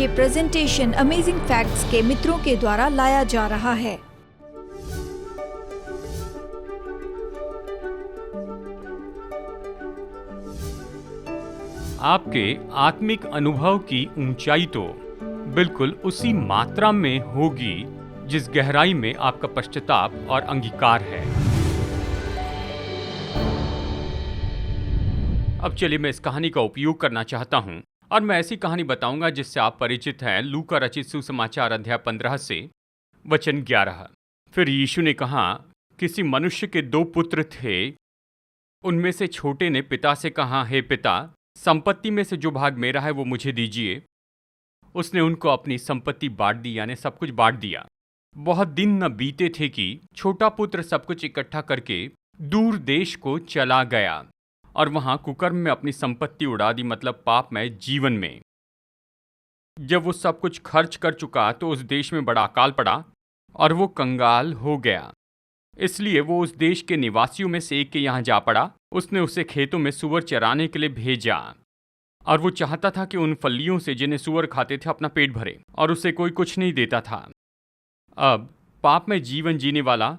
ये presentation amazing facts के मित्रों के द्वारा लाया जा रहा है। आपके आत्मिक अनुभव की ऊंचाई तो बिल्कुल उसी मात्रा में होगी जिस गहराई में आपका पश्चाताप और अंगीकार है। अब चलिए मैं इस कहानी का उपयोग करना चाहता हूं और मैं ऐसी कहानी बताऊंगा जिससे आप परिचित हैं। लूका रचित सुसमाचार अध्याय 15 से वचन 11। फिर यीशु ने कहा, किसी मनुष्य के 2 पुत्र थे। उनमें से छोटे ने पिता से कहा, हे पिता, संपत्ति में से जो भाग मेरा है वो मुझे दीजिए। उसने उनको अपनी संपत्ति बांट दी, यानी सब कुछ बांट दिया। बहुत दिन न बीते थे कि छोटा पुत्र सब कुछ इकट्ठा करके दूर देश को चला गया और वहां कुकर्म में अपनी संपत्ति उड़ा दी, मतलब पापमय जीवन में। जब वो सब कुछ खर्च कर चुका तो उस देश में बड़ा अकाल पड़ा और वो कंगाल हो गया। इसलिए वो उस देश के निवासियों में से एक के यहाँ जा पड़ा। उसने उसे खेतों में सूअर चराने के लिए भेजा और वो चाहता था कि उन फलियों से जिन्हें सूअर खाते थे अपना पेट भरे, और उसे कोई कुछ नहीं देता था। अब पाप में जीवन जीने वाला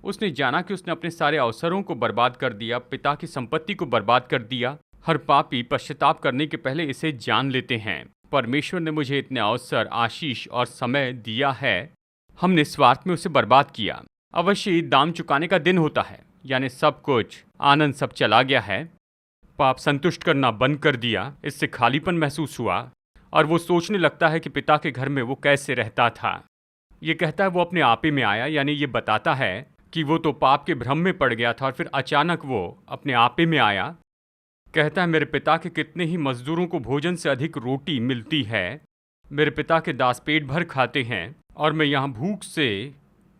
उसने जाना कि उसने अपने सारे अवसरों को बर्बाद कर दिया, पिता की संपत्ति को बर्बाद कर दिया। हर पापी पश्चाताप करने के पहले इसे जान लेते हैं, परमेश्वर ने मुझे इतने अवसर, आशीष और समय दिया है, हमने स्वार्थ में उसे बर्बाद किया। अवश्य ही दाम चुकाने का दिन होता है, यानी सब कुछ आनंद सब चला गया है। पाप संतुष्ट करना बंद कर दिया, इससे खालीपन महसूस हुआ और वो सोचने लगता है कि पिता के घर में वो कैसे रहता था। ये कहता है वो अपने आपे में आया, यानी ये बताता है कि वो तो पाप के भ्रम में पड़ गया था और फिर अचानक वो अपने आपे में आया। कहता है, मेरे पिता के कितने ही मजदूरों को भोजन से अधिक रोटी मिलती है। मेरे पिता के दास पेट भर खाते हैं और मैं यहाँ भूख से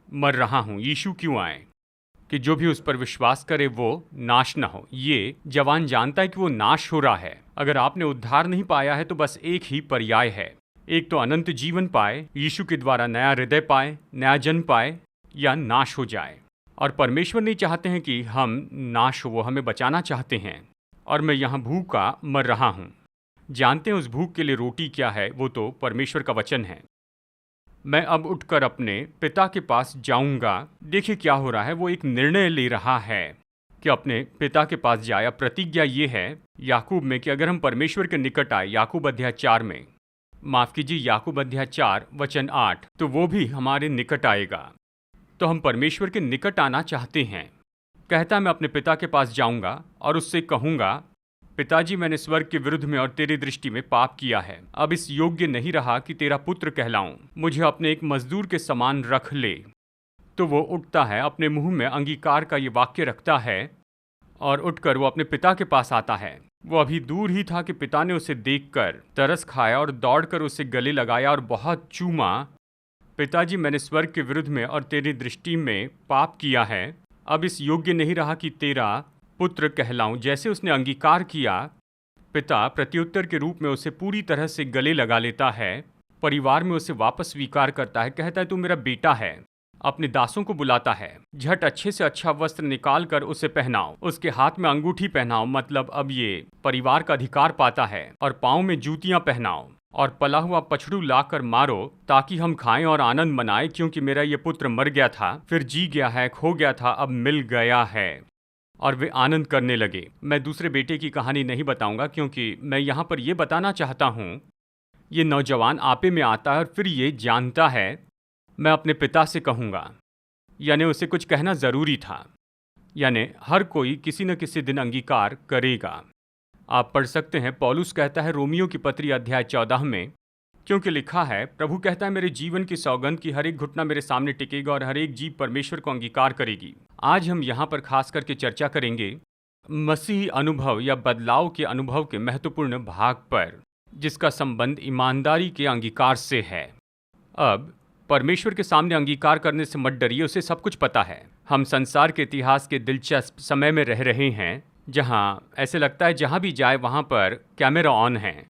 मर रहा हूँ। यीशु क्यों आए? कि जो भी उस पर विश्वास करे वो नाश न हो। ये जवान जानता है कि वो नाश हो रहा है। अगर आपने उद्धार नहीं पाया है तो बस एक ही पर्याय है, एक तो अनंत जीवन पाए, यीशु के द्वारा नया हृदय पाए, नया जन्म पाए, या नाश हो जाए। और परमेश्वर नहीं चाहते हैं कि हम नाश हो, वो हमें बचाना चाहते हैं। और मैं यहाँ भूखा मर रहा हूँ। जानते हैं उस भूख के लिए रोटी क्या है? वो तो परमेश्वर का वचन है। मैं अब उठकर अपने पिता के पास जाऊंगा। देखिए क्या हो रहा है, वो एक निर्णय ले रहा है कि अपने पिता के पास जाए। प्रतिज्ञा ये है याकूब में कि अगर हम परमेश्वर के निकट आए, याकूब अध्याय 4 में, माफ कीजिए याकूब अध्याय 4 वचन 8, तो वो भी हमारे निकट आएगा। तो हम परमेश्वर के निकट आना चाहते हैं। कहता मैं अपने पिता के पास जाऊंगा और उससे कहूंगा, पिताजी, मैंने स्वर्ग के विरुद्ध में और तेरी दृष्टि में पाप किया है। अब इस योग्य नहीं रहा कि तेरा पुत्र कहलाऊं। मुझे अपने एक मजदूर के समान रख ले। तो वो उठता है, अपने मुंह में अंगीकार का ये वाक्य रखता है और उठकर वो अपने पिता के पास आता है। वो अभी दूर ही था कि पिता ने उसे देखकर तरस खाया और दौड़कर उसे गले लगाया और बहुत चूमा। पिताजी, मैंने स्वर्ग के विरुद्ध में और तेरी दृष्टि में पाप किया है। अब इस योग्य नहीं रहा कि तेरा पुत्र कहलाऊं। जैसे उसने अंगीकार किया, पिता प्रत्युत्तर के रूप में उसे पूरी तरह से गले लगा लेता है। परिवार में उसे वापस स्वीकार करता है। कहता है, तू मेरा बेटा है। अपने दासों को बुलाता है, झट अच्छे से अच्छा वस्त्र निकाल कर उसे पहनाओ, उसके हाथ में अंगूठी पहनाओ, मतलब अब ये परिवार का अधिकार पाता है, और पाँव में जूतियां पहनाओ और पला हुआ पछड़ू लाकर मारो ताकि हम खाएं और आनंद मनाएं, क्योंकि मेरा ये पुत्र मर गया था, फिर जी गया है, खो गया था, अब मिल गया है। और वे आनंद करने लगे। मैं दूसरे बेटे की कहानी नहीं बताऊंगा, क्योंकि मैं यहाँ पर यह बताना चाहता हूँ, ये नौजवान आपे में आता है और फिर ये जानता है मैं अपने पिता से कहूँगा, यानी उसे कुछ कहना ज़रूरी था। यानी हर कोई किसी न किसी दिन अंगीकार करेगा। आप पढ़ सकते हैं, पौलुस कहता है रोमियो की पत्री अध्याय 14 में, क्योंकि लिखा है, प्रभु कहता है, मेरे जीवन की सौगंध की हर एक घुटना मेरे सामने टिकेगा और हर एक जीभ परमेश्वर को अंगीकार करेगी। आज हम यहाँ पर खास करके चर्चा करेंगे मसीही अनुभव या बदलाव के अनुभव के महत्वपूर्ण भाग पर, जिसका संबंध ईमानदारी के अंगीकार से है। अब परमेश्वर के सामने अंगीकार करने से मत डरिए, उसे सब कुछ पता है। हम संसार के इतिहास के दिलचस्प समय में रह रहे हैं, जहाँ ऐसे लगता है जहाँ भी जाए वहाँ पर कैमरा ऑन है।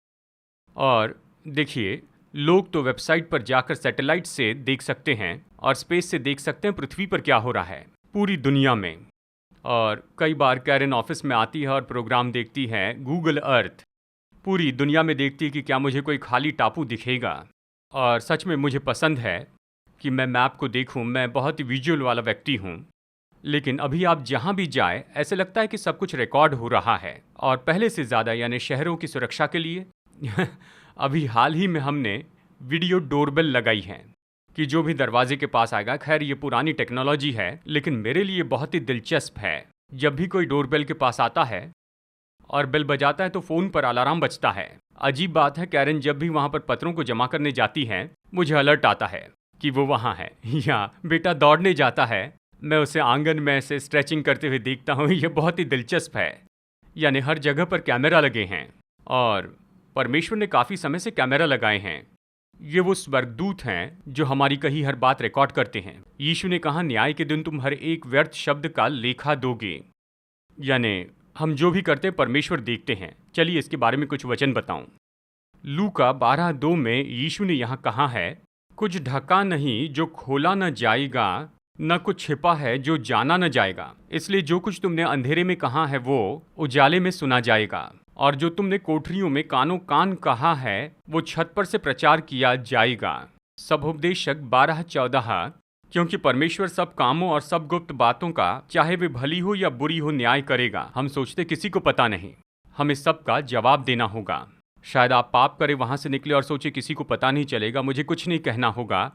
और देखिए, लोग तो वेबसाइट पर जाकर सैटेलाइट से देख सकते हैं और स्पेस से देख सकते हैं पृथ्वी पर क्या हो रहा है पूरी दुनिया में। और कई बार कैरन ऑफिस में आती है और प्रोग्राम देखती है गूगल अर्थ। पूरी दुनिया में देखती कि क्या मुझे कोई खाली टापू दिखेगा। और सच में मुझे पसंद है कि मैं मैप को देखूं, मैं बहुत ही विजुअल वाला व्यक्ति हूं। लेकिन अभी आप जहां भी जाए ऐसे लगता है कि सब कुछ रिकॉर्ड हो रहा है, और पहले से ज़्यादा, यानी शहरों की सुरक्षा के लिए अभी हाल ही में हमने वीडियो डोरबेल लगाई है कि जो भी दरवाजे के पास आएगा, खैर ये पुरानी टेक्नोलॉजी है लेकिन मेरे लिए बहुत ही दिलचस्प है। जब भी कोई डोरबेल के पास आता है और बेल बजाता है तो फ़ोन पर अलार्म बजता है। अजीब बात है, कैरन जब भी वहाँ पर पत्रों को जमा करने जाती है मुझे अलर्ट आता है कि वो वहाँ है। या बेटा दौड़ने जाता है, मैं उसे आंगन में से स्ट्रेचिंग करते हुए देखता हूँ। ये बहुत ही दिलचस्प है। यानी हर जगह पर कैमरा लगे हैं, और परमेश्वर ने काफ़ी समय से कैमरा लगाए हैं। ये वो स्वर्गदूत हैं जो हमारी कही हर बात रिकॉर्ड करते हैं। यीशु ने कहा, न्याय के दिन तुम हर एक व्यर्थ शब्द का लेखा दोगे। यानी हम जो भी करते परमेश्वर देखते हैं। चलिए इसके बारे में कुछ वचन बताऊं। लूका 12:2 में यीशु ने यहाँ कहा है, कुछ ढका नहीं जो खोला न जाएगा, न कुछ छिपा है जो जाना न जाएगा। इसलिए जो कुछ तुमने अंधेरे में कहा है वो उजाले में सुना जाएगा, और जो तुमने कोठरियों में कानों कान कहा है वो छत पर से प्रचार किया जाएगा। सबोपदेशक 12:14। क्योंकि परमेश्वर सब कामों और सब गुप्त बातों का, चाहे वे भली हो या बुरी हो, न्याय करेगा। हम सोचते किसी को पता नहीं, हमें सब का जवाब देना होगा। शायद आप पाप करे वहां से निकले और सोचे किसी को पता नहीं चलेगा, मुझे कुछ नहीं कहना होगा।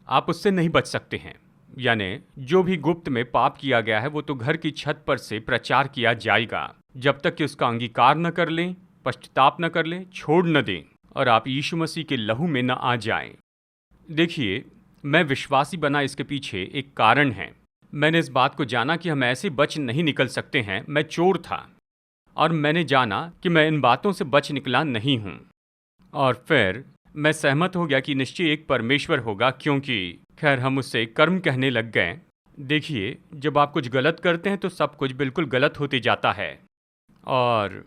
आप उससे नहीं बच सकते हैं। यानी जो भी गुप्त में पाप किया गया है वो तो घर की छत पर से प्रचार किया जाएगा, जब तक कि उसका अंगीकार न कर लें, पश्चाताप न कर लें, छोड़ न दें, और आप यीशु मसीह के लहू में न आ जाएं। देखिए, मैं विश्वासी बना इसके पीछे एक कारण है। मैंने इस बात को जाना कि हम ऐसे बच नहीं निकल सकते हैं। मैं चोर था और मैंने जाना कि मैं इन बातों से बच निकला नहीं हूँ, और फिर मैं सहमत हो गया कि निश्चय एक परमेश्वर होगा, क्योंकि खैर हम उससे कर्म कहने लग गए। देखिए, जब आप कुछ गलत करते हैं तो सब कुछ बिल्कुल गलत होते जाता है, और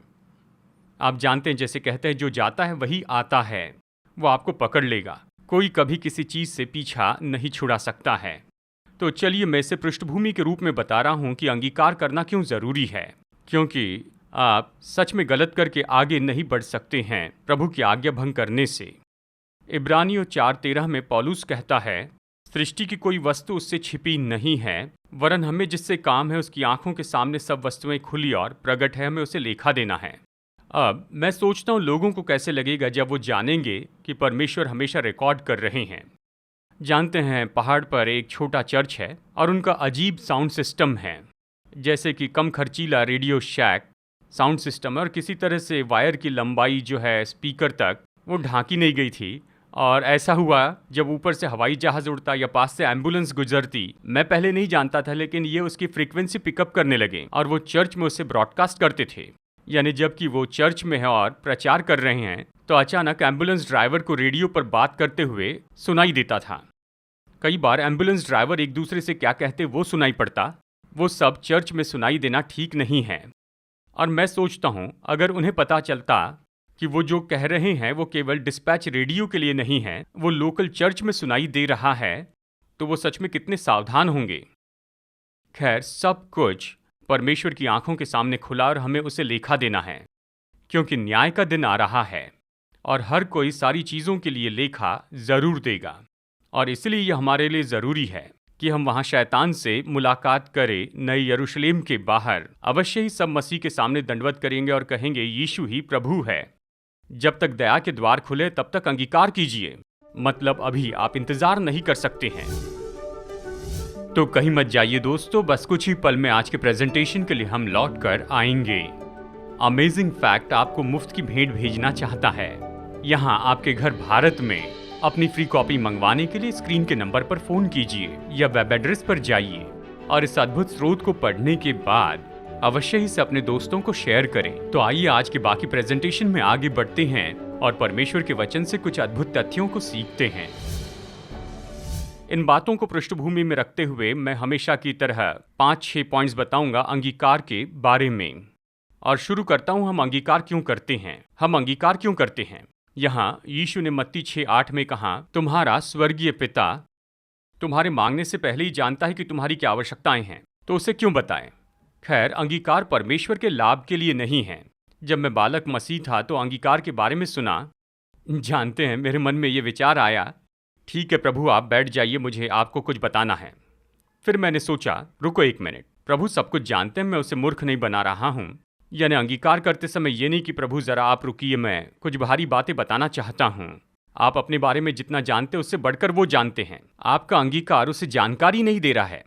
आप जानते हैं, जैसे कहते हैं, जो जाता है वही आता है, वो आपको पकड़ लेगा। कोई कभी किसी चीज़ से पीछा नहीं छुड़ा सकता है। तो चलिए मैं इसे पृष्ठभूमि के रूप में बता रहा हूँ कि अंगीकार करना क्यों ज़रूरी है, क्योंकि आप सच में गलत करके आगे नहीं बढ़ सकते हैं प्रभु की आज्ञा भंग करने से। इब्रानियों 4:13 में पौलुस कहता है, सृष्टि की कोई वस्तु उससे छिपी नहीं है, वरन हमें जिससे काम है उसकी आंखों के सामने सब वस्तुएं खुली और प्रकट है, हमें उसे लेखा देना है। अब मैं सोचता हूँ लोगों को कैसे लगेगा जब वो जानेंगे कि परमेश्वर हमेशा रिकॉर्ड कर रहे हैं। जानते हैं, पहाड़ पर एक छोटा चर्च है और उनका अजीब साउंड सिस्टम है, जैसे कि कम खर्चीला रेडियो शैक साउंड सिस्टम है, और किसी तरह से वायर की लंबाई जो है स्पीकर तक वो ढांकी नहीं गई थी। और ऐसा हुआ जब ऊपर से हवाई जहाज़ उड़ता या पास से एम्बुलेंस गुजरती, मैं पहले नहीं जानता था, लेकिन ये उसकी फ्रीक्वेंसी पिकअप करने लगे और वो चर्च में उसे ब्रॉडकास्ट करते थे। यानी जबकि वो चर्च में है और प्रचार कर रहे हैं, तो अचानक एम्बुलेंस ड्राइवर को रेडियो पर बात करते हुए सुनाई देता था। कई बार एम्बुलेंस ड्राइवर एक दूसरे से क्या कहते वो सुनाई पड़ता। वो सब चर्च में सुनाई देना ठीक नहीं है। और मैं सोचता हूँ अगर उन्हें पता चलता कि वो जो कह रहे हैं वो केवल डिस्पैच रेडियो के लिए नहीं है, वो लोकल चर्च में सुनाई दे रहा है, तो वो सच में कितने सावधान होंगे। खैर, सब कुछ परमेश्वर की आंखों के सामने खुला और हमें उसे लेखा देना है, क्योंकि न्याय का दिन आ रहा है और हर कोई सारी चीज़ों के लिए लेखा ज़रूर देगा। और इसलिए यह हमारे लिए ज़रूरी है कि हम वहाँ शैतान से मुलाकात करें। नए यरूशलेम के बाहर अवश्य ही सब मसीह के सामने दंडवत करेंगे और कहेंगे, यीशु ही प्रभु है। जब तक दया के द्वार खुले तब तक अंगीकार कीजिए, मतलब अभी आप इंतज़ार नहीं कर सकते हैं। तो कहीं मत जाइए दोस्तों, बस कुछ ही पल में आज के प्रेजेंटेशन के लिए हम लौट कर आएंगे। अमेजिंग फैक्ट आपको मुफ्त की भेंट भेजना चाहता है। यहाँ आपके घर भारत में अपनी फ्री कॉपी मंगवाने के लिए स्क्रीन के नंबर पर फोन कीजिए या वेब एड्रेस पर जाइए और इस अद्भुत स्रोत को पढ़ने के बाद अवश्य ही से अपने दोस्तों को शेयर करें। तो आइए आज के बाकी प्रेजेंटेशन में आगे बढ़ते हैं और परमेश्वर के वचन से कुछ अद्भुत तथ्यों को सीखते हैं। इन बातों को पृष्ठभूमि में रखते हुए मैं हमेशा की तरह 5-6 पॉइंट्स बताऊंगा अंगीकार के बारे में। और शुरू करता हूं, हम अंगीकार क्यों करते हैं। हम अंगीकार क्यों करते हैं। यहाँ यीशु ने मत्ती 6:8 में कहा, तुम्हारा स्वर्गीय पिता तुम्हारे मांगने से पहले ही जानता है कि तुम्हारी क्या आवश्यकताएं हैं, तो उसे क्यों बताएं। खैर, अंगीकार परमेश्वर के लाभ के लिए नहीं है। जब मैं बालक मसीह था तो अंगीकार के बारे में सुना। जानते हैं, मेरे मन में ये विचार आया, ठीक है प्रभु, आप बैठ जाइए, मुझे आपको कुछ बताना है। फिर मैंने सोचा, रुको एक मिनट, प्रभु सब कुछ जानते हैं, मैं उसे मूर्ख नहीं बना रहा हूँ। यानी अंगीकार करते समय ये नहीं कि प्रभु ज़रा आप रुकिए, मैं कुछ भारी बातें बताना चाहता हूँ। आप अपने बारे में जितना जानते हैं उससे बढ़कर वो जानते हैं। आपका अंगीकार उसे जानकारी नहीं दे रहा है।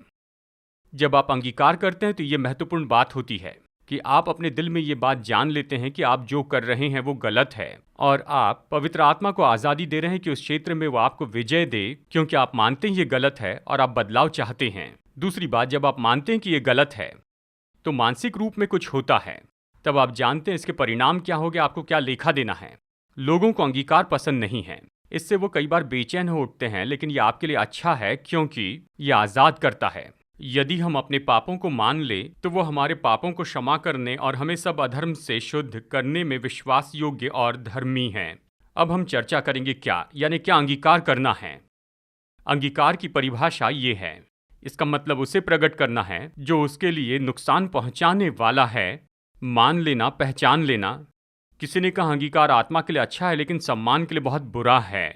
जब आप अंगीकार करते हैं तो ये महत्वपूर्ण बात होती है कि आप अपने दिल में ये बात जान लेते हैं कि आप जो कर रहे हैं वो गलत है, और आप पवित्र आत्मा को आज़ादी दे रहे हैं कि उस क्षेत्र में वो आपको विजय दे, क्योंकि आप मानते हैं ये गलत है और आप बदलाव चाहते हैं। दूसरी बात, जब आप मानते हैं कि ये गलत है तो मानसिक रूप में कुछ होता है, तब आप जानते हैं इसके परिणाम क्या होंगे, आपको क्या लेखा देना है। लोगों को अंगीकार पसंद नहीं है, इससे वो कई बार बेचैन हो उठते हैं, लेकिन ये आपके लिए अच्छा है क्योंकि ये आज़ाद करता है। यदि हम अपने पापों को मान ले तो वो हमारे पापों को क्षमा करने और हमें सब अधर्म से शुद्ध करने में विश्वास योग्य और धर्मी हैं। अब हम चर्चा करेंगे यानी क्या अंगीकार करना है। अंगीकार की परिभाषा ये है, इसका मतलब उसे प्रकट करना है जो उसके लिए नुकसान पहुंचाने वाला है। मान लेना, पहचान लेना। किसी ने कहा अंगीकार आत्मा के लिए अच्छा है लेकिन सम्मान के लिए बहुत बुरा है।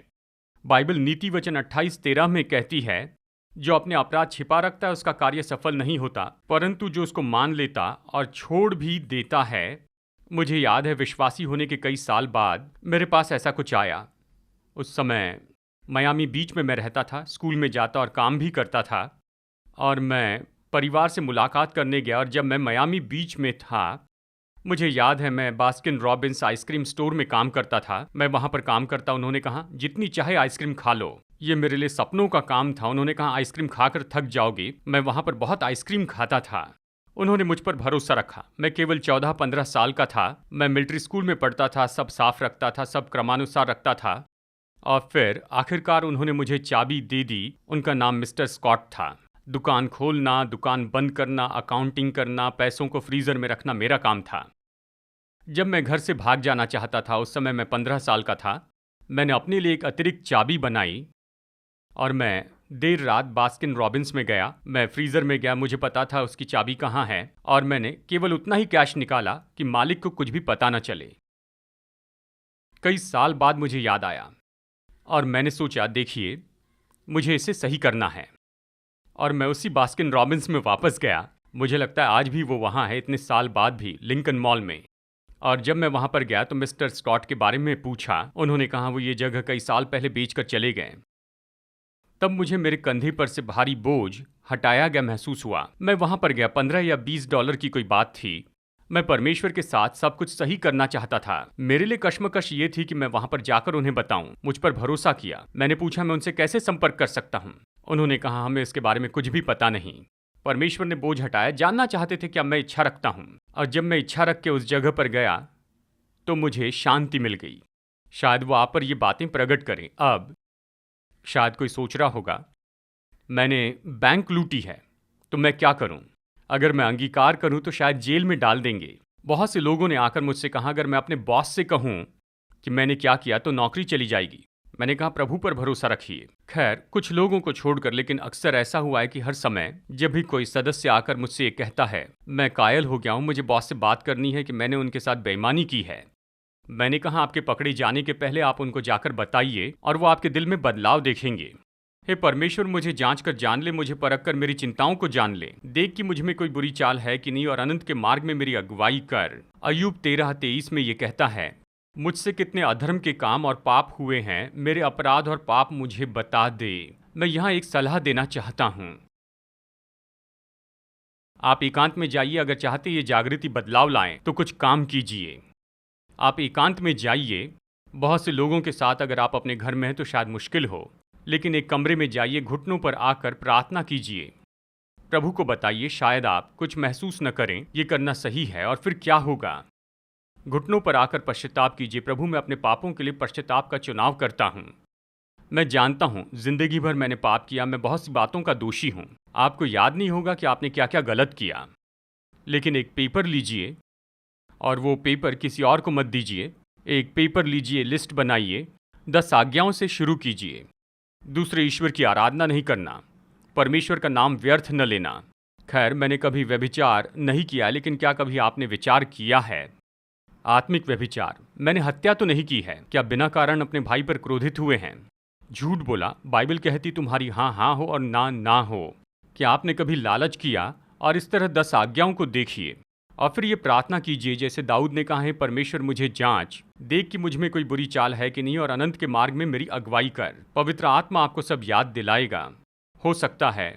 बाइबल नीति वचन 28:13 में कहती है, जो अपने अपराध छिपा रखता है उसका कार्य सफल नहीं होता, परंतु जो उसको मान लेता और छोड़ भी देता है। मुझे याद है, विश्वासी होने के कई साल बाद मेरे पास ऐसा कुछ आया। उस समय मियामी बीच में मैं रहता था, स्कूल में जाता और काम भी करता था, और मैं परिवार से मुलाकात करने गया। और जब मैं मियामी बीच में था, मुझे याद है मैं बास्किन रॉबिन्स आइसक्रीम स्टोर में काम करता था। मैं वहाँ पर काम करता। उन्होंने कहा जितनी चाहे आइसक्रीम खा लो। ये मेरे लिए सपनों का काम था। उन्होंने कहा आइसक्रीम खाकर थक जाओगे। मैं वहाँ पर बहुत आइसक्रीम खाता था। उन्होंने मुझ पर भरोसा रखा। मैं केवल 14-15 साल का था। मैं मिलिट्री स्कूल में पढ़ता था, सब साफ रखता था, सब क्रमानुसार रखता था। और फिर आखिरकार उन्होंने मुझे चाबी दे दी। उनका नाम मिस्टर स्कॉट था। दुकान खोलना, दुकान बंद करना, अकाउंटिंग करना, पैसों को फ्रीजर में रखना मेरा काम था। जब मैं घर से भाग जाना चाहता था, उस समय मैं 15 साल का था, मैंने अपने लिए एक अतिरिक्त चाबी बनाई और मैं देर रात बास्किन रॉबिन्स में गया। मैं फ्रीजर में गया, मुझे पता था उसकी चाबी कहाँ है, और मैंने केवल उतना ही कैश निकाला कि मालिक को कुछ भी पता न चले। कई साल बाद मुझे याद आया और मैंने सोचा, देखिए मुझे इसे सही करना है, और मैं उसी बास्किन रॉबिन्स में वापस गया। मुझे लगता है आज भी वो वहाँ है, इतने साल बाद भी, लिंकन मॉल में। और जब मैं वहाँ पर गया तो मिस्टर स्कॉट के बारे में पूछा। उन्होंने कहा वो ये जगह कई साल पहले बेचकर चले गए। तब मुझे मेरे कंधे पर से भारी बोझ हटाया गया महसूस हुआ। मैं वहाँ पर गया, $15 या $20 की कोई बात थी। मैं परमेश्वर के साथ सब कुछ सही करना चाहता था। मेरे लिए कश्मकश ये थी कि मैं वहाँ पर जाकर उन्हें बताऊं। मुझ पर भरोसा किया। मैंने पूछा मैं उनसे कैसे संपर्क कर सकता हूँ। उन्होंने कहा हमें इसके बारे में कुछ भी पता नहीं। परमेश्वर ने बोझ हटाया। जानना चाहते थे क्या मैं इच्छा रखता हूँ। और जब मैं इच्छा रख के उस जगह पर गया तो मुझे शांति मिल गई। शायद वो आप पर ये बातें प्रकट करें। अब शायद कोई सोच रहा होगा मैंने बैंक लूटी है तो मैं क्या करूं? अगर मैं अंगीकार करूं तो शायद जेल में डाल देंगे। बहुत से लोगों ने आकर मुझसे कहा अगर मैं अपने बॉस से कहूं कि मैंने क्या किया तो नौकरी चली जाएगी। मैंने कहा प्रभु पर भरोसा रखिए। खैर, कुछ लोगों को छोड़कर, लेकिन अक्सर ऐसा हुआ है कि हर समय जब भी कोई सदस्य आकर मुझसे ये कहता है मैं कायल हो गया हूं, मुझे बॉस से बात करनी है कि मैंने उनके साथ बेईमानी की है। मैंने कहा आपके पकड़े जाने के पहले आप उनको जाकर बताइए और वो आपके दिल में बदलाव देखेंगे। हे परमेश्वर, मुझे जांच कर जान ले, मुझे परख कर मेरी चिंताओं को जान ले। देख कि मुझ में कोई बुरी चाल है कि नहीं और अनंत के मार्ग में मेरी अगुवाई कर। अय्यूब 13:23 में ये कहता है मुझसे कितने अधर्म के काम और पाप हुए हैं, मेरे अपराध और पाप मुझे बता दे। मैं यहाँ एक सलाह देना चाहता हूँ। आप एकांत में जाइए। अगर चाहते ये जागृति बदलाव लाएं तो कुछ काम कीजिए। आप एकांत में जाइए। बहुत से लोगों के साथ अगर आप अपने घर में हैं तो शायद मुश्किल हो, लेकिन एक कमरे में जाइए, घुटनों पर आकर प्रार्थना कीजिए। प्रभु को बताइए। शायद आप कुछ महसूस न करें, ये करना सही है, और फिर क्या होगा? घुटनों पर आकर पश्चाताप कीजिए। प्रभु, मैं अपने पापों के लिए पश्चाताप का चुनाव करता हूँ। मैं जानता हूँ जिंदगी भर मैंने पाप किया, मैं बहुत सी बातों का दोषी हूँ। आपको याद नहीं होगा कि आपने क्या क्या गलत किया, लेकिन एक पेपर लीजिए और वो पेपर किसी और को मत दीजिए। एक पेपर लीजिए, लिस्ट बनाइए, 10 आज्ञाओं से शुरू कीजिए। दूसरे ईश्वर की आराधना नहीं करना, परमेश्वर का नाम व्यर्थ न लेना। खैर, मैंने कभी व्यभिचार नहीं किया, लेकिन क्या कभी आपने विचार किया है आत्मिक व्यभिचार, मैंने हत्या तो नहीं की है। क्या बिना कारण अपने भाई पर क्रोधित हुए हैं? झूठ बोला, बाइबल कहती तुम्हारी हाँ हाँ हो और ना ना हो। क्या आपने कभी लालच किया? और इस तरह 10 आज्ञाओं को देखिए और फिर ये प्रार्थना कीजिए जैसे दाऊद ने कहा है, परमेश्वर मुझे जांच, देख कि मुझ में कोई बुरी चाल है कि नहीं और अनंत के मार्ग में मेरी अगुवाई कर। पवित्र आत्मा आपको सब याद दिलाएगा। हो सकता है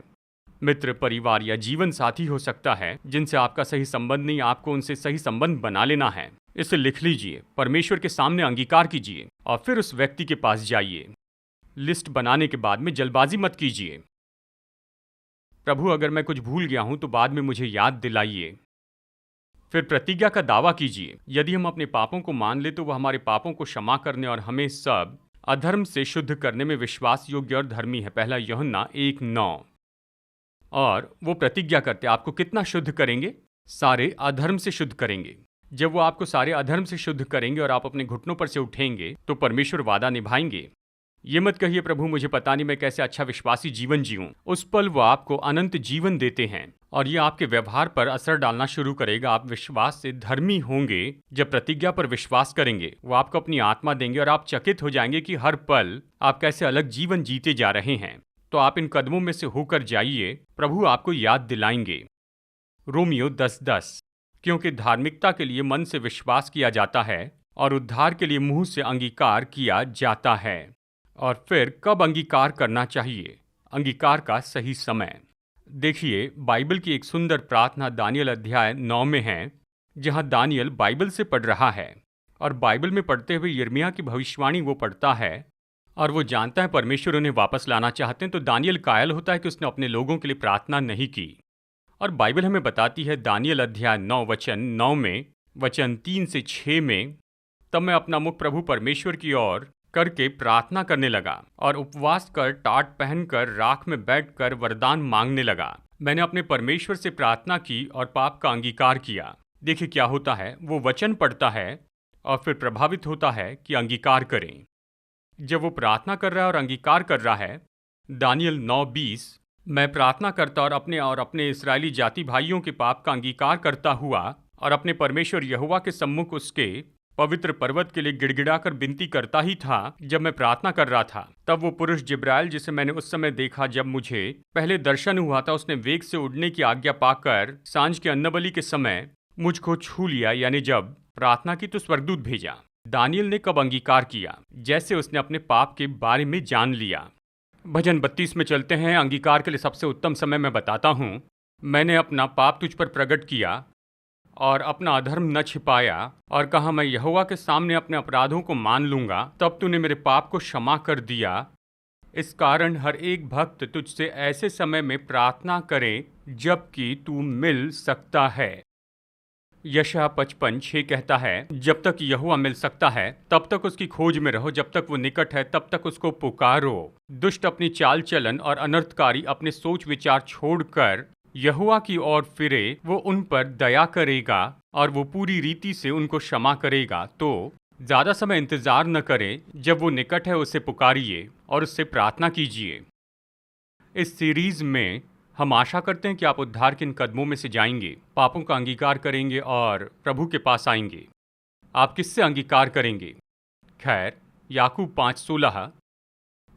मित्र, परिवार या जीवन साथी हो सकता है जिनसे आपका सही संबंध नहीं, आपको उनसे सही संबंध बना लेना है। इसे लिख लीजिए, परमेश्वर के सामने अंगीकार कीजिए और फिर उस व्यक्ति के पास जाइए। लिस्ट बनाने के बाद में जल्दबाजी मत कीजिए। प्रभु, अगर मैं कुछ भूल गया हूं तो बाद में मुझे याद दिलाइए। फिर प्रतिज्ञा का दावा कीजिए। यदि हम अपने पापों को मान ले तो वह हमारे पापों को क्षमा करने और हमें सब अधर्म से शुद्ध करने में विश्वास योग्य और धर्मी है। पहला यूहन्ना 1:9। और वो प्रतिज्ञा करते आपको कितना शुद्ध करेंगे? सारे अधर्म से शुद्ध करेंगे। जब वो आपको सारे अधर्म से शुद्ध करेंगे और आप अपने घुटनों पर से उठेंगे तो परमेश्वर वादा निभाएंगे। ये मत कहिए, प्रभु मुझे पता नहीं मैं कैसे अच्छा विश्वासी जीवन जीऊं। उस पल वो आपको अनंत जीवन देते हैं और ये आपके व्यवहार पर असर डालना शुरू करेगा। आप विश्वास से धर्मी होंगे। जब प्रतिज्ञा पर विश्वास करेंगे, वो आपको अपनी आत्मा देंगे और आप चकित हो जाएंगे कि हर पल आप कैसे अलग जीवन जीते जा रहे हैं। तो आप इन कदमों में से होकर जाइए, प्रभु आपको याद दिलाएंगे। रोमियो 10:10। क्योंकि धार्मिकता के लिए मन से विश्वास किया जाता है और उद्धार के लिए मुंह से अंगीकार किया जाता है। और फिर कब अंगीकार करना चाहिए? अंगीकार का सही समय। देखिए, बाइबल की एक सुंदर प्रार्थना दानियल अध्याय 9 में है, जहां दानियल बाइबल से पढ़ रहा है और बाइबल में पढ़ते हुए यिर्मयाह की भविष्यवाणी वो पढ़ता है और वो जानता है परमेश्वर उन्हें वापस लाना चाहते हैं। तो दानियल कायल होता है कि उसने अपने लोगों के लिए प्रार्थना नहीं की। और बाइबल हमें बताती है दानियल अध्याय 9 वचन 9 में, वचन 3 से 6 में, तब मैं अपना मुख प्रभु परमेश्वर की ओर करके प्रार्थना करने लगा और उपवास कर, टाट पहनकर, राख में बैठकर वरदान मांगने लगा। मैंने अपने परमेश्वर से प्रार्थना की और पाप का अंगीकार किया। देखिए क्या होता है, वो वचन पढ़ता है और फिर प्रभावित होता है कि अंगीकार करें। जब वो प्रार्थना कर रहा है और अंगीकार कर रहा है, दानियल 9:20, मैं प्रार्थना करता और अपने इस्राएली जाति भाइयों के पाप का अंगीकार करता हुआ और अपने परमेश्वर यहोवा के सम्मुख उसके पवित्र पर्वत के लिए गिड़गिड़ाकर विनती करता ही था। जब मैं प्रार्थना कर रहा था, तब वो पुरुष जिब्राइल, जिसे मैंने उस समय देखा जब मुझे पहले दर्शन हुआ था, उसने वेग से उड़ने की आज्ञा पाकर सांझ के अन्नबलि के समय मुझको छू लिया। यानी जब प्रार्थना की तो स्वर्गदूत भेजा। दानियल ने कब अंगीकार किया? जैसे उसने अपने पाप के बारे में जान लिया। भजन 32 में चलते हैं। अंगीकार के लिए सबसे उत्तम समय मैं बताता हूँ। मैंने अपना पाप तुझ पर प्रकट किया और अपना अधर्म न छिपाया और कहा, मैं यहोवा के सामने अपने अपराधों को मान लूंगा। तब तूने मेरे पाप को क्षमा कर दिया। इस कारण हर एक भक्त तुझसे ऐसे समय में प्रार्थना करे जबकि तू मिल सकता है। यशायाह 55:6 कहता है, जब तक यहोवा मिल सकता है तब तक उसकी खोज में रहो, जब तक वो निकट है तब तक उसको पुकारो। दुष्ट अपनी चाल चलन और अनर्थकारी अपने सोच विचार छोड़कर यहोवा की ओर फिरे, वो उन पर दया करेगा और वो पूरी रीति से उनको क्षमा करेगा। तो ज्यादा समय इंतजार न करें, जब वो निकट है उसे पुकारिए और उससे प्रार्थना कीजिए। इस सीरीज में हम आशा करते हैं कि आप उद्धार के इन कदमों में से जाएंगे, पापों का अंगीकार करेंगे और प्रभु के पास आएंगे। आप किससे अंगीकार करेंगे? खैर, याकूब 5:16,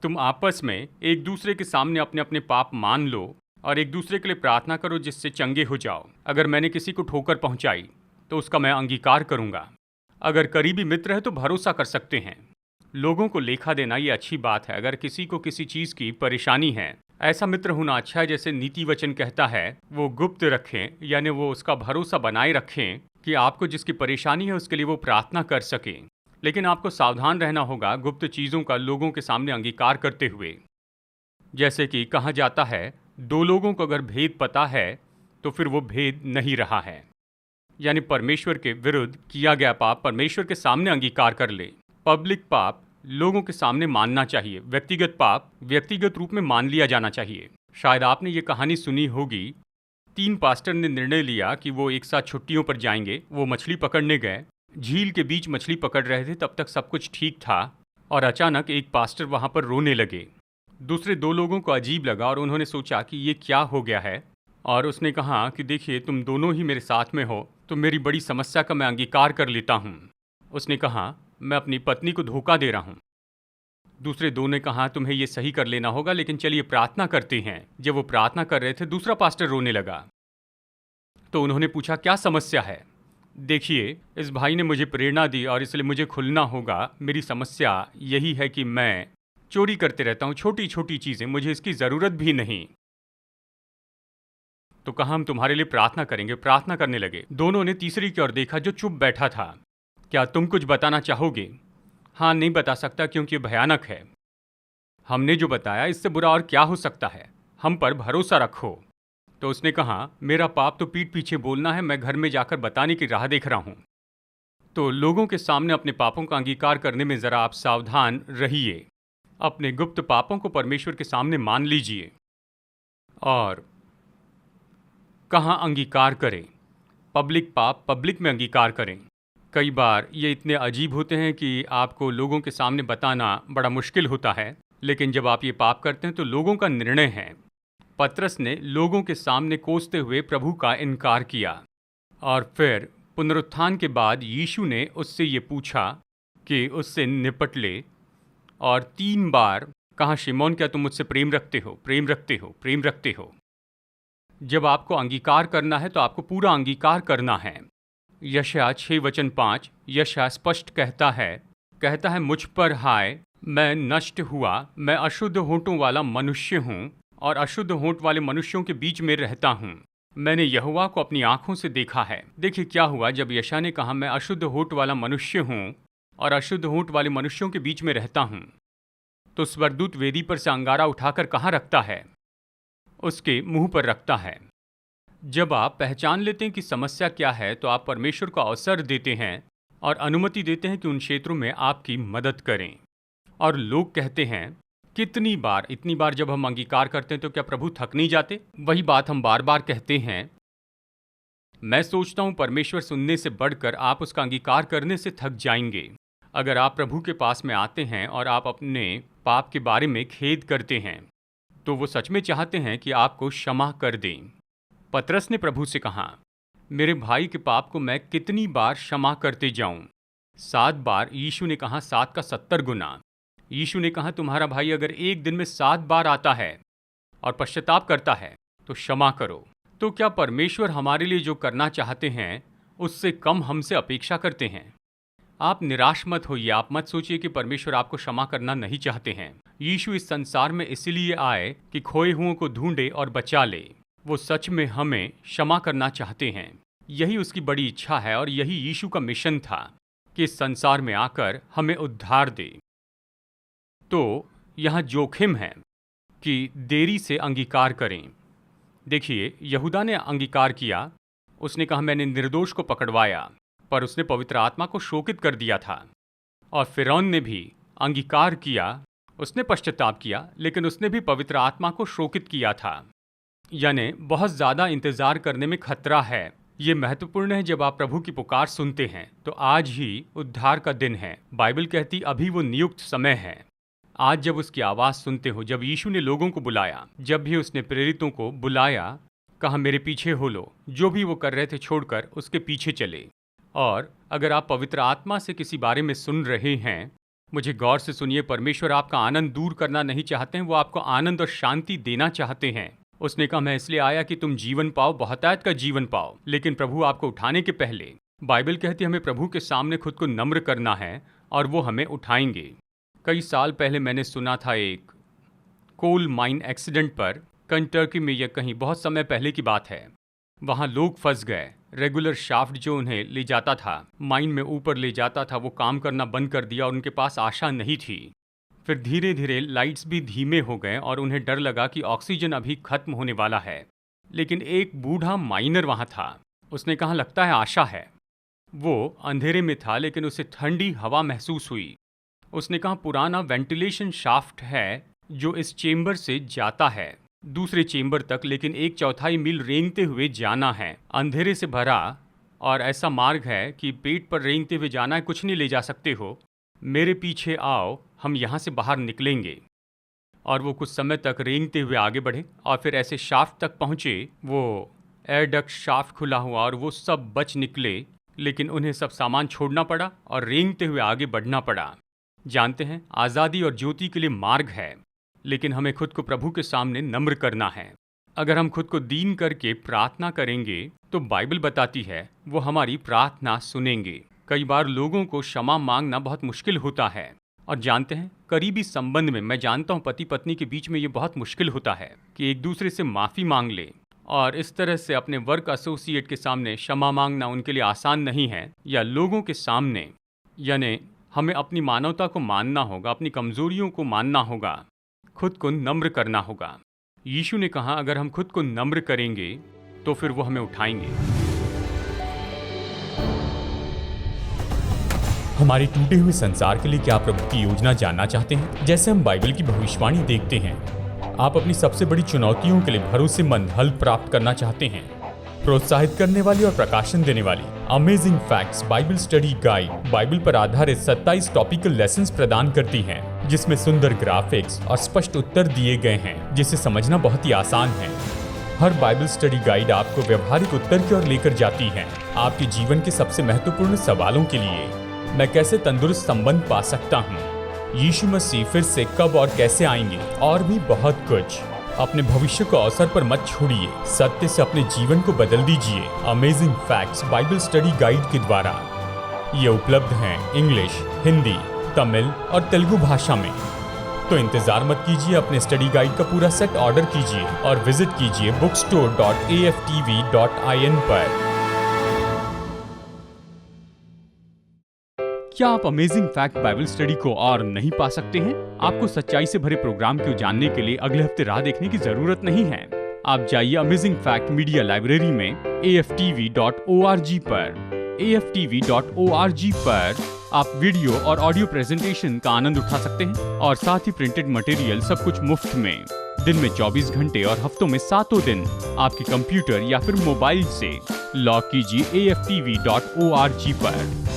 तुम आपस में एक दूसरे के सामने अपने अपने पाप मान लो और एक दूसरे के लिए प्रार्थना करो जिससे चंगे हो जाओ। अगर मैंने किसी को ठोकर पहुंचाई तो उसका मैं अंगीकार करूंगा। अगर करीबी मित्र है तो भरोसा कर सकते हैं। लोगों को लेखा देना ये अच्छी बात है। अगर किसी को किसी चीज़ की परेशानी है, ऐसा मित्र होना अच्छा है। जैसे नीति वचन कहता है, वो गुप्त रखें, यानी वो उसका भरोसा बनाए रखें कि आपको जिसकी परेशानी है उसके लिए वो प्रार्थना कर सकें। लेकिन आपको सावधान रहना होगा गुप्त चीज़ों का लोगों के सामने अंगीकार करते हुए। जैसे कि कहा जाता है, 2 लोगों को अगर भेद पता है तो फिर वो भेद नहीं रहा है। यानी परमेश्वर के विरुद्ध किया गया पाप परमेश्वर के सामने अंगीकार कर ले। पब्लिक पाप लोगों के सामने मानना चाहिए। व्यक्तिगत पाप व्यक्तिगत रूप में मान लिया जाना चाहिए। शायद आपने ये कहानी सुनी होगी। 3 पास्टर ने निर्णय लिया कि वो एक साथ छुट्टियों पर जाएंगे। वो मछली पकड़ने गए। झील के बीच मछली पकड़ रहे थे, तब तक सब कुछ ठीक था और अचानक एक पास्टर वहाँ पर रोने लगे। दूसरे 2 लोगों को अजीब लगा और उन्होंने सोचा कि ये क्या हो गया है, और उसने कहा कि देखिए, तुम दोनों ही मेरे साथ में हो, तो मेरी बड़ी समस्या का मैं अंगीकार कर लेता हूँ। उसने कहा, मैं अपनी पत्नी को धोखा दे रहा हूँ। दूसरे दो ने कहा, तुम्हें ये सही कर लेना होगा, लेकिन चलिए प्रार्थना करते हैं। जब वो प्रार्थना कर रहे थे, दूसरा पास्टर रोने लगा। तो उन्होंने पूछा, क्या समस्या है? देखिए, इस भाई ने मुझे प्रेरणा दी और इसलिए मुझे खुलना होगा। मेरी समस्या यही है कि मैं चोरी करते रहता हूँ, छोटी छोटी चीज़ें, मुझे इसकी ज़रूरत भी नहीं। तो कहा, हम तुम्हारे लिए प्रार्थना करेंगे। प्रार्थना करने लगे। दोनों ने तीसरी की ओर देखा जो चुप बैठा था। क्या तुम कुछ बताना चाहोगे? हाँ, नहीं बता सकता क्योंकि ये भयानक है। हमने जो बताया इससे बुरा और क्या हो सकता है? हम पर भरोसा रखो। तो उसने कहा, मेरा पाप तो पीठ पीछे बोलना है, मैं घर में जाकर बताने की राह देख रहा हूं। तो लोगों के सामने अपने पापों का अंगीकार करने में जरा आप सावधान रहिए। अपने गुप्त पापों को परमेश्वर के सामने मान लीजिए और कहाँ अंगीकार करें? पब्लिक पाप पब्लिक में अंगीकार करें। कई बार ये इतने अजीब होते हैं कि आपको लोगों के सामने बताना बड़ा मुश्किल होता है, लेकिन जब आप ये पाप करते हैं तो लोगों का निर्णय है। पतरस ने लोगों के सामने कोसते हुए प्रभु का इनकार किया और फिर पुनरुत्थान के बाद यीशु ने उससे ये पूछा कि उससे निपट ले और 3 बार कहा, शिमोन, क्या तुम मुझसे प्रेम रखते हो? प्रेम रखते हो? प्रेम रखते हो? जब आपको अंगीकार करना है तो आपको पूरा अंगीकार करना है। यशायाह 6:5 यशायाह स्पष्ट कहता है, मुझ पर हाय, मैं नष्ट हुआ, मैं अशुद्ध होंठों वाला मनुष्य हूँ और अशुद्ध होंठ वाले मनुष्यों के बीच में रहता हूँ। मैंने यहोवा को अपनी आंखों से देखा है। देखिए क्या हुआ जब यशायाह ने कहा, मैं अशुद्ध होंठ वाला मनुष्य हूँ और अशुद्ध होंठ वाले मनुष्यों के बीच में रहता हूँ, तो स्वर्गदूत वेदी पर से अंगारा उठाकर कहाँ रखता है? उसके मुंह पर रखता है। जब आप पहचान लेते हैं कि समस्या क्या है, तो आप परमेश्वर को अवसर देते हैं और अनुमति देते हैं कि उन क्षेत्रों में आपकी मदद करें। और लोग कहते हैं, कितनी बार, इतनी बार जब हम अंगीकार करते हैं तो क्या प्रभु थक नहीं जाते? वही बात हम बार बार कहते हैं। मैं सोचता हूं परमेश्वर सुनने से बढ़कर आप उसका अंगीकार करने से थक जाएंगे। अगर आप प्रभु के पास में आते हैं और आप अपने पाप के बारे में खेद करते हैं, तो वो सच में चाहते हैं कि आपको क्षमा कर दें। पतरस ने प्रभु से कहा, मेरे भाई के पाप को मैं कितनी बार क्षमा करते जाऊं? 7 बार। यीशु ने कहा 7 का 70 गुना। यीशु ने कहा, तुम्हारा भाई अगर एक दिन में 7 बार आता है और पश्चाताप करता है तो क्षमा करो। तो क्या परमेश्वर हमारे लिए जो करना चाहते हैं उससे कम हमसे अपेक्षा करते हैं? आप निराश मत होइए। आप मत सोचिए कि परमेश्वर आपको क्षमा करना नहीं चाहते हैं। यीशु इस संसार में इसलिए आए कि खोए हुओं को ढूंढे और बचा ले। वो सच में हमें क्षमा करना चाहते हैं। यही उसकी बड़ी इच्छा है और यही यीशु का मिशन था कि इस संसार में आकर हमें उद्धार दे। तो यहाँ जोखिम है कि देरी से अंगीकार करें। देखिए, यहूदा ने अंगीकार किया। उसने कहा, मैंने निर्दोष को पकड़वाया, पर उसने पवित्र आत्मा को शोकित कर दिया था। और फिरौन ने भी अंगीकार किया, उसने पश्चाताप किया, लेकिन उसने भी पवित्र आत्मा को शोकित किया था। यानी बहुत ज़्यादा इंतज़ार करने में खतरा है। ये महत्वपूर्ण है। जब आप प्रभु की पुकार सुनते हैं तो आज ही उद्धार का दिन है। बाइबल कहती अभी वो नियुक्त समय है। आज जब उसकी आवाज़ सुनते हो, जब यीशु ने लोगों को बुलाया, जब भी उसने प्रेरितों को बुलाया, कहा मेरे पीछे हो लो, जो भी वो कर रहे थे छोड़कर उसके पीछे चले। और अगर आप पवित्र आत्मा से किसी बारे में सुन रहे हैं, मुझे गौर से सुनिए, परमेश्वर आपका आनंद दूर करना नहीं चाहते हैं, वो आपको आनंद और शांति देना चाहते हैं। उसने कहा, मैं इसलिए आया कि तुम जीवन पाओ, बहुतायत का जीवन पाओ। लेकिन प्रभु आपको उठाने के पहले, बाइबल कहती है हमें प्रभु के सामने खुद को नम्र करना है और वो हमें उठाएंगे। कई साल पहले मैंने सुना था एक कोल माइन एक्सीडेंट पर, कंटर्की में, यह कहीं बहुत समय पहले की बात है। वहाँ लोग फंस गए। रेगुलर शाफ्ट जो उन्हें ले जाता था, माइन में ऊपर ले जाता था, वो काम करना बंद कर दिया और उनके पास आशा नहीं थी। फिर धीरे धीरे लाइट्स भी धीमे हो गए और उन्हें डर लगा कि ऑक्सीजन अभी खत्म होने वाला है। लेकिन एक बूढ़ा माइनर वहाँ था। उसने कहा, लगता है आशा है। वो अंधेरे में था लेकिन उसे ठंडी हवा महसूस हुई। उसने कहा, पुराना वेंटिलेशन शाफ्ट है जो इस चेंबर से जाता है दूसरे चेंबर तक, लेकिन 1/4 मील रेंगते हुए जाना है। अंधेरे से भरा और ऐसा मार्ग है कि पेट पर रेंगते हुए जाना है, कुछ नहीं ले जा सकते हो। मेरे पीछे आओ, हम यहाँ से बाहर निकलेंगे। और वो कुछ समय तक रेंगते हुए आगे बढ़े और फिर ऐसे शाफ्ट तक पहुँचे। वो एयर डक्ट शाफ्ट खुला हुआ और वो सब बच निकले, लेकिन उन्हें सब सामान छोड़ना पड़ा और रेंगते हुए आगे बढ़ना पड़ा। जानते हैं, आज़ादी और ज्योति के लिए मार्ग है, लेकिन हमें खुद को प्रभु के सामने नम्र करना है। अगर हम खुद को दीन करके प्रार्थना करेंगे तो बाइबल बताती है वो हमारी प्रार्थना सुनेंगे। कई बार लोगों को क्षमा मांगना बहुत मुश्किल होता है, और जानते हैं, करीबी संबंध में मैं जानता हूँ पति पत्नी के बीच में ये बहुत मुश्किल होता है कि एक दूसरे से माफ़ी मांग ले, और इस तरह से अपने वर्क एसोसिएट के सामने क्षमा मांगना उनके लिए आसान नहीं है, या लोगों के सामने। यानी हमें अपनी मानवता को मानना होगा, अपनी कमजोरियों को मानना होगा, खुद को नम्र करना होगा। यीशु ने कहा अगर हम खुद को नम्र करेंगे तो फिर वो हमें उठाएंगे। हमारे टूटे हुए संसार के लिए क्या प्रभु की योजना जानना चाहते हैं? जैसे हम बाइबल की भविष्यवाणी देखते हैं, आप अपनी सबसे बड़ी चुनौतियों के लिए भरोसेमंद हल प्राप्त करना चाहते हैं। प्रोत्साहित करने वाली और प्रकाशन देने वाली amazing facts Bible study guide Bible पर आधारित 27 टॉपिकल लेसन्स प्रदान करती हैं, जिसमें सुंदर ग्राफिक्स और स्पष्ट उत्तर दिए गए हैं, जिसे समझना बहुत ही आसान है। हर बाइबल स्टडी गाइड आपको व्यवहारिक उत्तर की ओर लेकर जाती है, आपके जीवन के सबसे महत्वपूर्ण सवालों के लिए। मैं कैसे तंदुरुस्त संबंध पा सकता हूँ, यीशु मसीह फिर से कब और कैसे आएंगे, और भी बहुत कुछ। अपने भविष्य को अवसर पर मत छोड़िए, सत्य से अपने जीवन को बदल दीजिए। Amazing facts Bible study guide के द्वारा ये उपलब्ध हैं इंग्लिश, हिंदी, तमिल और तेलुगु भाषा में। तो इंतजार मत कीजिए, अपने स्टडी गाइड का पूरा सेट ऑर्डर कीजिए और विजिट कीजिए bookstore.aftv.in पर। क्या आप अमेजिंग फैक्ट बाइबल स्टडी को और नहीं पा सकते हैं? आपको सच्चाई से भरे प्रोग्राम को जानने के लिए अगले हफ्ते राह देखने की जरूरत नहीं है। आप जाइए अमेजिंग फैक्ट मीडिया लाइब्रेरी में aftv.org पर। aftv.org पर आप वीडियो और ऑडियो प्रेजेंटेशन का आनंद उठा सकते हैं, और साथ ही प्रिंटेड मटेरियल सब कुछ मुफ्त में। दिन में 24 घंटे और हफ्तों में 7 दिन आपके कंप्यूटर या फिर मोबाइल से लॉग कीजिए aftv.org पर।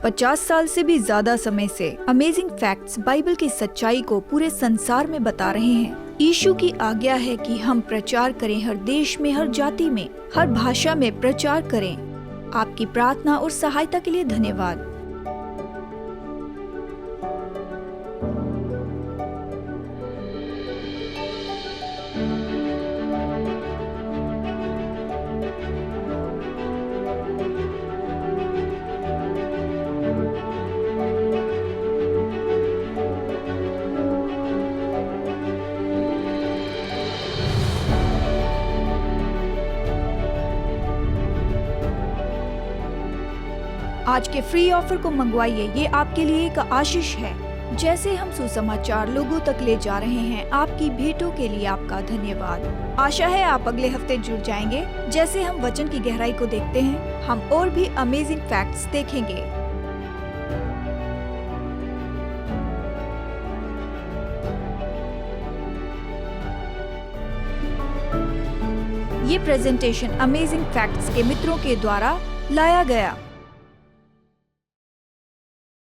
50 साल से भी ज्यादा समय से अमेजिंग फैक्ट्स बाइबल की सच्चाई को पूरे संसार में बता रहे हैं। यीशु की आज्ञा है कि हम प्रचार करें, हर देश में, हर जाति में, हर भाषा में प्रचार करें। आपकी प्रार्थना और सहायता के लिए धन्यवाद। आज के फ्री ऑफर को मंगवाइए, ये आपके लिए एक आशीष है। जैसे हम सुसमाचार लोगों तक ले जा रहे हैं, आपकी भेंटों के लिए आपका धन्यवाद। आशा है आप अगले हफ्ते जुड़ जाएंगे। जैसे हम वचन की गहराई को देखते हैं, हम और भी अमेजिंग फैक्ट्स देखेंगे। ये प्रेजेंटेशन अमेजिंग फैक्ट्स के मित्रों के द्वारा लाया गया।